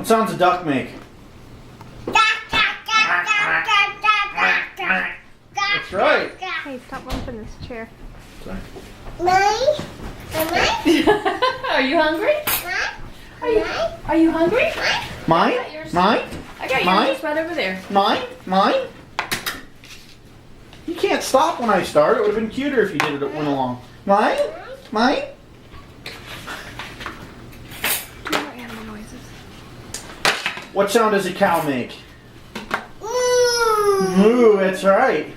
What sounds a duck make? That's right. Hey, stop bumping this chair. Sorry. Are you hungry? Are you hungry? Mine? Mine? I got Mine? yours right over there. Mine? Mine? You can't stop when I start. It would have been cuter if you did it went along. Mine? Mine? Do more animal noises. What sound does a cow make? Moo, that's right.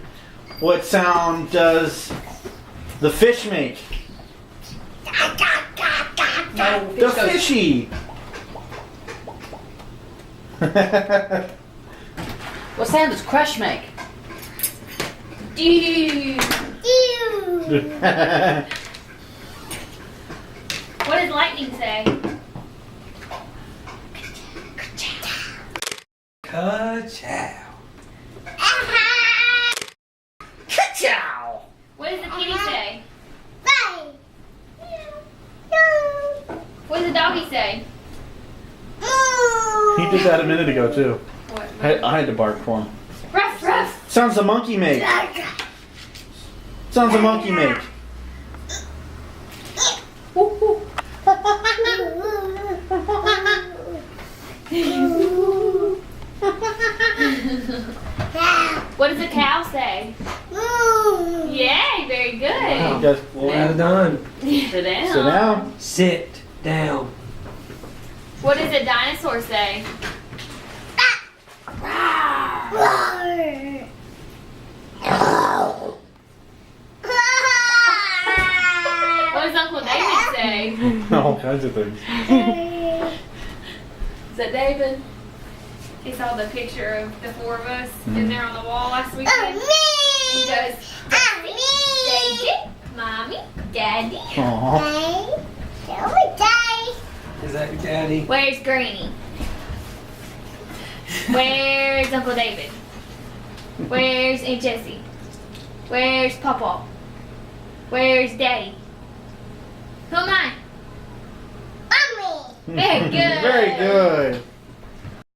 What sound does the fish make? No, The fishy. What sound does Crush make? Doo. What does Lightning say? Ka-chow. Ka-chow. What does the kitty say? What does the doggy say? He did that a minute ago too. What? I had to bark for him. Ruff, ruff. Sounds a monkey make. Sounds a monkey make. What does a cow say? Yay, very good. Wow. Yes. Well done. Sit down. Sit down. Sit down. What does a dinosaur say? What does Uncle David say? All kinds of things. Is that David? He saw the picture of the four of us in there on the wall last weekend. He goes, David, Mommy, Daddy. Aww. Is that your daddy? Where's Granny? Where's Uncle David? Where's Aunt Jessie? Where's Papa? Where's Daddy? Who am I? Very good. Very good.